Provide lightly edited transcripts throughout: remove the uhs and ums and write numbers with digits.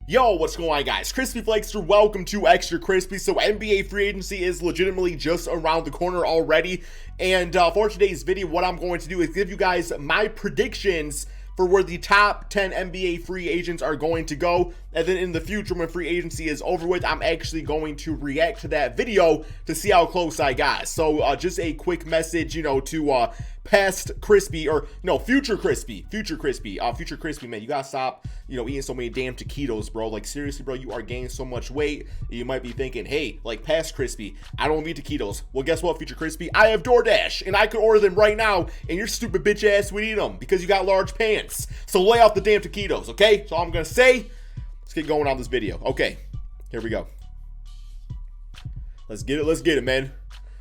Yo, what's going on, guys? Crispy Flakester, welcome to Extra Crispy. So NBA free agency is legitimately just around the corner already, and for today's video, what I'm going to do is give you guys my predictions for where the top 10 NBA free agents are going to go, and then in the future, when free agency is over with, I'm actually going to react to that video to see how close I got. So just a quick message, to past Crispy, or no, future Crispy, man, you gotta stop, eating so many damn taquitos, bro. Like, seriously, bro, you are gaining so much weight. You might be thinking, hey, like, past Crispy, I don't eat taquitos. Well, guess what, future Crispy? I have DoorDash, and I could order them right now, and your stupid bitch ass would eat them because you got large pants. So lay off the damn taquitos, okay? So all I'm gonna say, let's get going on this video. Okay, here we go. Let's get it, man.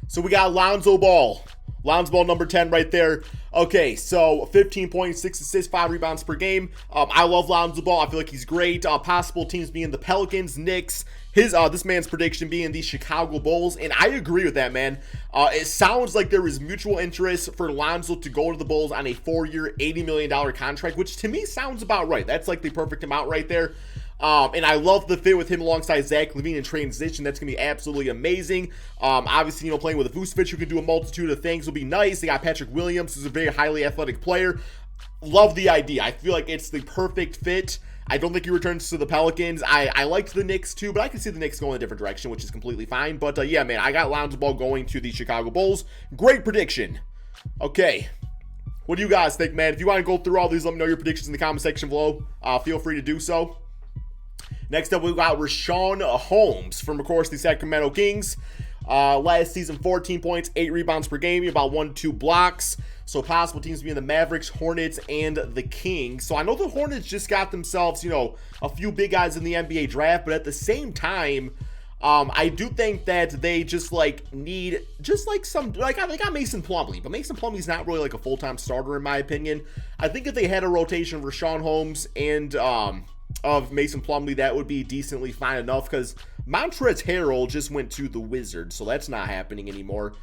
So we got Lonzo Ball number 10 right there. Okay, so 15 points, 6 assists, 5 rebounds per game. I love Lonzo Ball. I feel like he's great. Possible teams being the Pelicans, Knicks, this man's prediction being the Chicago Bulls, and I agree with that, man. It sounds like there is mutual interest for Lonzo to go to the Bulls on a 4-year, $80 million contract, which to me sounds about right. That's like the perfect amount right there. And I love the fit with him alongside Zach LaVine in transition. That's going to be absolutely amazing. Obviously, playing with a Vucevic who can do a multitude of things will be nice. They got Patrick Williams, who's a very highly athletic player. Love the idea. I feel like it's the perfect fit. I don't think he returns to the Pelicans. I liked the Knicks too, but I can see the Knicks going a different direction, which is completely fine. But yeah, man, I got Lonzo Ball going to the Chicago Bulls. Great prediction. Okay. What do you guys think, man? If you want to go through all these, let me know your predictions in the comment section below. Feel free to do so. Next up, we got Richaun Holmes from, of course, the Sacramento Kings. Last season, 14 points, 8 rebounds per game, about 1-2 blocks. So possible teams being the Mavericks, Hornets, and the Kings. So I know the Hornets just got themselves, a few big guys in the NBA draft, but at the same time, I do think that they just need some, they got Mason Plumlee, but Mason Plumlee's not really like a full-time starter in my opinion. I think if they had a rotation of Richaun Holmes and of Mason Plumlee, that would be decently fine enough, because Montrezl Harrell just went to the Wizards, so that's not happening anymore.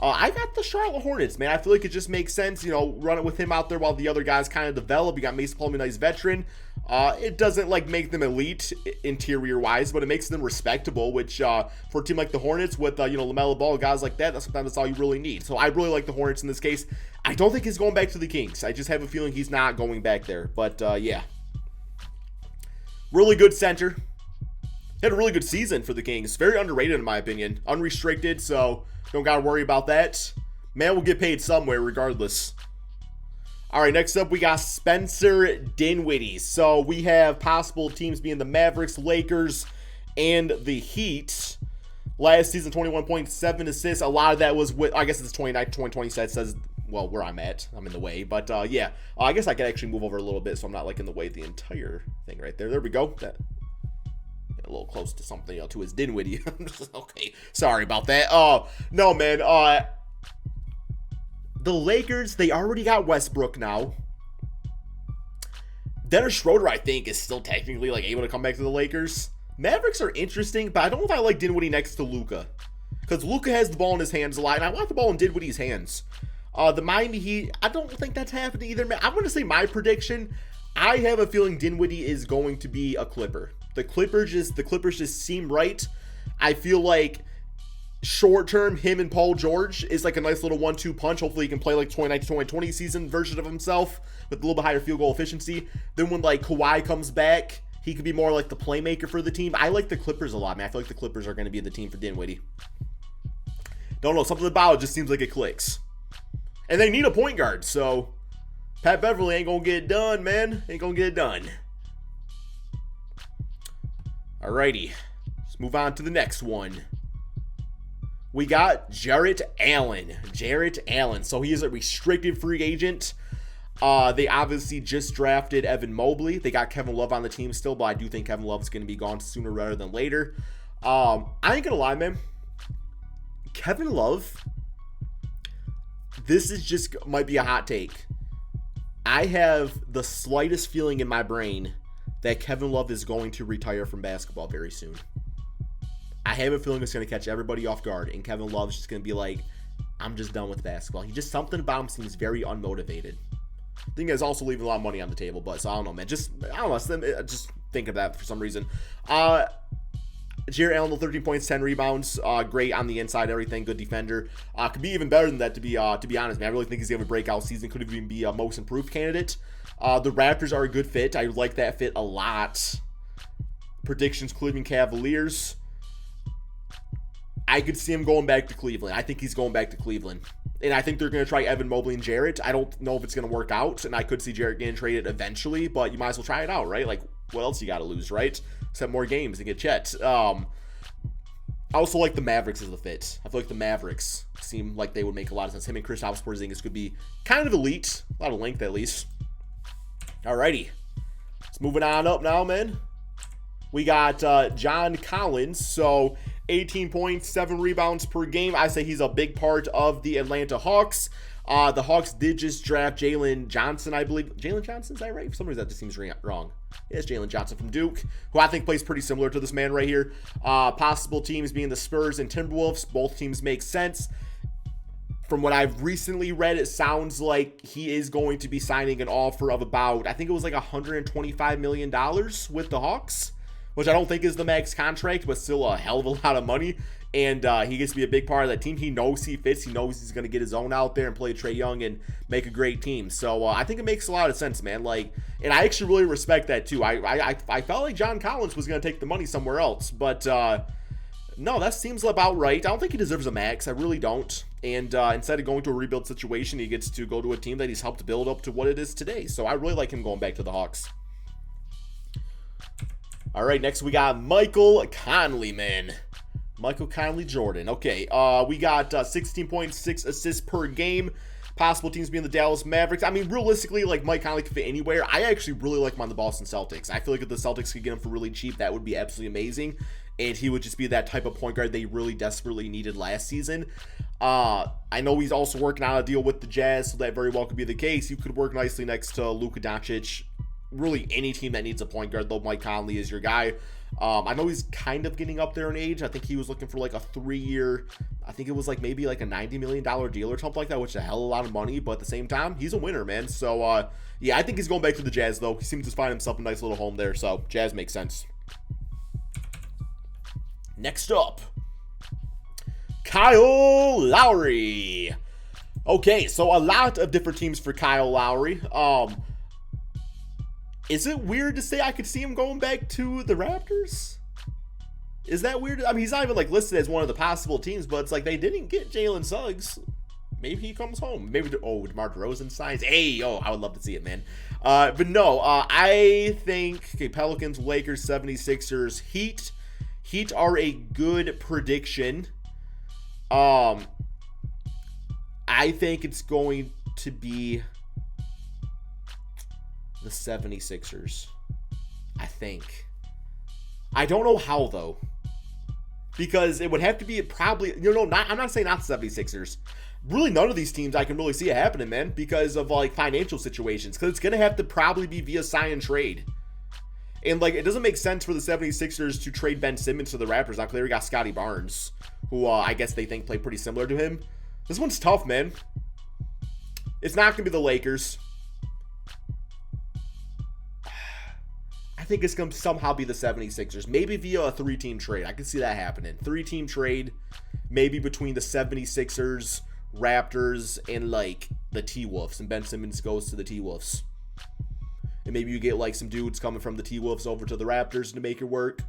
I got the Charlotte Hornets, man. I feel like it just makes sense, run it with him out there while the other guys kind of develop. You got Mason Plumlee, nice veteran. It doesn't make them elite interior wise, but it makes them respectable, which for a team like the Hornets with LaMelo Ball, guys like that, sometimes that's all you really need. So I really like the Hornets in this case. I don't think he's going back to the Kings. I just have a feeling he's not going back there. But yeah, really good center. Had a really good season for the Kings. Very underrated in my opinion. Unrestricted, so don't got to worry about that. Man will get paid somewhere regardless. All right, next up we got Spencer Dinwiddie. So we have possible teams being the Mavericks, Lakers, and the Heat. Last season, 21.7 assists. A lot of that was with, I guess it's 2020 set says, well, where I'm at. I'm in the way. But yeah, I guess I can actually move over a little bit so I'm not in the way of the entire thing right there. There we go. That a little close to something, to his Dinwiddie. Okay, sorry about that. No, man. The Lakers, they already got Westbrook now. Dennis Schroeder, I think, is still technically able to come back to the Lakers. Mavericks are interesting, but I don't know if I like Dinwiddie next to Luka, because Luka has the ball in his hands a lot, and I want the ball in Dinwiddie's hands. The Miami Heat, I don't think that's happening either, man. I'm going to say my prediction. I have a feeling Dinwiddie is going to be a Clipper. The Clippers just seem right. I feel like short term, him and Paul George is a nice little 1-2 punch. Hopefully he can play 2019-2020 season version of himself with a little bit higher field goal efficiency. Then when Kawhi comes back, he could be more the playmaker for the team. I like the Clippers a lot, man. I feel like the Clippers are going to be the team for Dinwiddie. Don't know, something about it just seems like it clicks. And they need a point guard, so Pat Beverly ain't gonna get it done, man. Ain't gonna get it done. Alrighty, let's move on to the next one. We got Jarrett Allen. So he is a restricted free agent. They obviously just drafted Evan Mobley. They got Kevin Love on the team still, but I do think Kevin Love is going to be gone sooner rather than later. I ain't gonna lie, man. Kevin Love, this is just might be a hot take. I have the slightest feeling in my brain that Kevin Love is going to retire from basketball very soon. I have a feeling it's going to catch everybody off guard, and Kevin Love is just going to be I'm just done with basketball. Something about him seems very unmotivated. I think he's also leaving a lot of money on the table, but so I don't know, man. I don't know. Just think of that for some reason. Jarrett Allen, 13 points, 10 rebounds, great on the inside, everything, good defender. Could be even better than that, to be honest, man. I really think he's gonna have a breakout season. Could even be a most improved candidate. The Raptors are a good fit. I like that fit a lot. Predictions: Cleveland Cavaliers. I could see him going back to Cleveland. I think he's going back to Cleveland. And I think they're going to try Evan Mobley and Jarrett. I don't know if it's going to work out, and I could see Jarrett getting traded eventually, but you might as well try it out, right? Like, what else you got to lose, right? Except more games and get Chet. I also like the Mavericks as the fit. I feel like the Mavericks seem like they would make a lot of sense. Him and Kristaps Porzingis could be kind of elite. A lot of length, at least. Alrighty. Let's moving on up now, man. We got John Collins. So 18 points, 7 rebounds per game. I say he's a big part of the Atlanta Hawks. The Hawks did just draft Jalen Johnson, I believe. Jalen Johnson, is that right? For some reason, that just seems wrong. It's Jalen Johnson from Duke, who I think plays pretty similar to this man right here. Possible teams being the Spurs and Timberwolves. Both teams make sense. From what I've recently read, it sounds like he is going to be signing an offer of about, I think it was like $125 million with the Hawks, which I don't think is the max contract, but still a hell of a lot of money. And he gets to be a big part of that team. He knows he fits. He knows he's going to get his own out there and play Trae Young and make a great team. So I think it makes a lot of sense, man. Like, and I actually really respect that too. I felt like John Collins was going to take the money somewhere else, but no, that seems about right. I don't think he deserves a max. I really don't. And instead of going to a rebuild situation, he gets to go to a team that he's helped build up to what it is today. So I really like him going back to the Hawks. All right, next we got Michael Conley, man. Michael Conley Jordan. Okay, we got 16.6 assists per game. Possible teams being the Dallas Mavericks. I mean, realistically, like, Mike Conley could fit anywhere. I actually really like him on the Boston Celtics. I feel like if the Celtics could get him for really cheap, that would be absolutely amazing. And he would just be that type of point guard they really desperately needed last season. I know he's also working on a deal with the Jazz, so that very well could be the case. You could work nicely next to Luka Doncic. Really, any team that needs a point guard, though, Mike Conley is your guy. I know he's kind of getting up there in age. I think he was looking for like a 3-year, I think it was like maybe like a $90 million deal or something like that, which is a hell of a lot of money. But at the same time, he's a winner, man. So, yeah, I think he's going back to the Jazz, though. He seems to find himself a nice little home there. So, Jazz makes sense. Next up, Kyle Lowry. Okay, so a lot of different teams for Kyle Lowry. Is it weird to say I could see him going back to the Raptors? Is that weird? I mean, he's not even like listed as one of the possible teams, but it's like they didn't get Jalen Suggs. Maybe he comes home. Maybe, DeMar DeRozan signs. Hey, I would love to see it, man. But no, I think, okay, Pelicans, Lakers, 76ers, Heat. Heat are a good prediction. I think it's going to be the 76ers. I think. I don't know how, though. Because it would have to be probably, I'm not saying not the 76ers. Really, none of these teams I can really see it happening, man, because of, like, financial situations. Because it's going to have to probably be via sign and trade. And, like, it doesn't make sense for the 76ers to trade Ben Simmons to the Raptors. Now, clearly, we got Scotty Barnes, who I guess they think play pretty similar to him. This one's tough, man. It's not going to be the Lakers. I think it's going to somehow be the 76ers. Maybe via a 3-team trade. I can see that happening. 3-team trade, maybe between the 76ers, Raptors, and, like, the T-Wolves. And Ben Simmons goes to the T-Wolves. And maybe you get, like, some dudes coming from the T-Wolves over to the Raptors to make it work.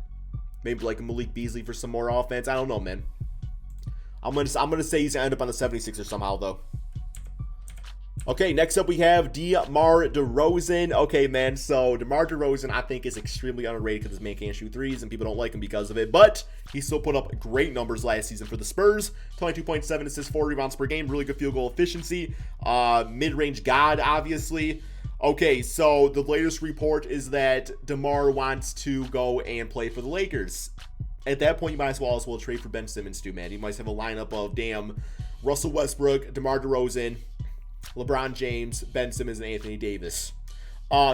Maybe, like, a Malik Beasley for some more offense. I don't know, man. I'm gonna say he's going to end up on the 76ers somehow, though. Okay, next up we have DeMar DeRozan. Okay, man, so DeMar DeRozan I think is extremely underrated because this man can't shoot threes and people don't like him because of it, but he still put up great numbers last season for the Spurs. 22.7 assists, 4 rebounds per game, really good field goal efficiency. Mid-range god, obviously. Okay, so the latest report is that DeMar wants to go and play for the Lakers. At that point, you might as well trade for Ben Simmons too, man. You might have a lineup of, Russell Westbrook, DeMar DeRozan, LeBron James, Ben Simmons, and Anthony Davis.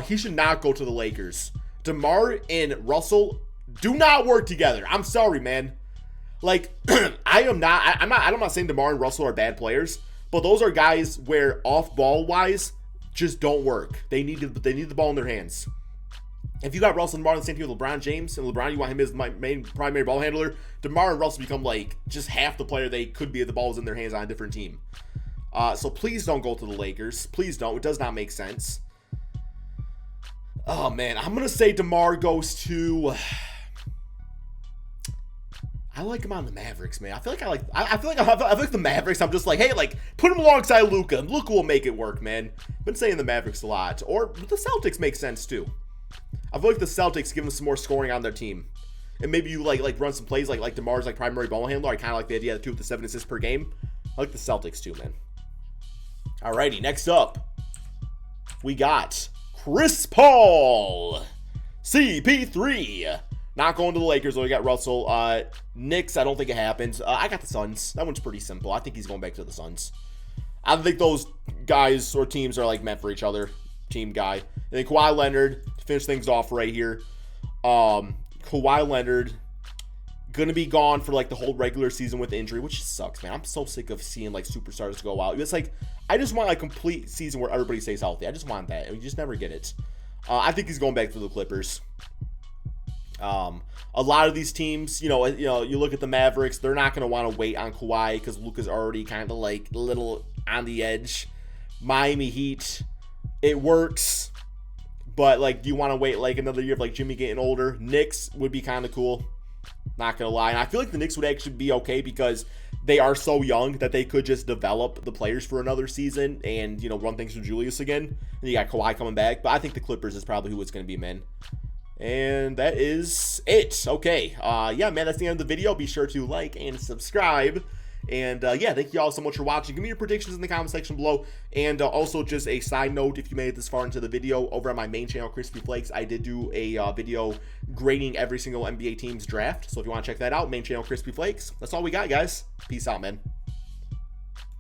He should not go to the Lakers. DeMar and Russell do not work together. I'm sorry, man. Like, I'm not saying DeMar and Russell are bad players, but those are guys where off-ball wise just don't work. They need the ball in their hands. If you got Russell and DeMar on the same team with LeBron James, and LeBron, you want him as my main primary ball handler, DeMar and Russell become like just half the player they could be if the ball was in their hands on a different team. So please don't go to the Lakers. Please don't. It does not make sense. Oh man, I'm gonna say DeMar goes to. I like him on the Mavericks, man. I feel like the Mavericks. I'm just like, hey, like put him alongside Luka. Luka will make it work, man. Been saying the Mavericks a lot, or the Celtics make sense too. I feel like the Celtics give them some more scoring on their team, and maybe you like run some plays like DeMar's like primary ball handler. I kind of like the idea of the two with the 7 assists per game. I like the Celtics too, man. Alrighty, next up, we got Chris Paul, CP3. Not going to the Lakers, though. We got Russell. Knicks, I don't think it happens. I got the Suns. That one's pretty simple. I think he's going back to the Suns. I don't think those guys or teams are like meant for each other. Team guy. And then Kawhi Leonard, to finish things off right here. Kawhi Leonard gonna be gone for like the whole regular season with injury, which sucks, man. I'm so sick of seeing like superstars go out. It's like I just want a complete season where everybody stays healthy. I just want that, and we just never get it. I think he's going back to the Clippers. A lot of these teams, you look at the Mavericks, they're not going to want to wait on Kawhi because Luka's already kind of like a little on the edge. Miami Heat, it works, but like, do you want to wait like another year of like Jimmy getting older? Knicks would be kind of cool, not going to lie. And I feel like the Knicks would actually be okay because they are so young that they could just develop the players for another season and, run things through Julius again. And you got Kawhi coming back, but I think the Clippers is probably who it's going to be, man. And that is it. Okay. Yeah, man, that's the end of the video. Be sure to like and subscribe. And yeah, thank you all so much for watching. Give me your predictions in the comment section below. And also just a side note, if you made it this far into the video, over on my main channel, Crispy Flakes, I did do a video grading every single NBA team's draft. So if you want to check that out, main channel, Crispy Flakes. That's all we got, guys. Peace out, man.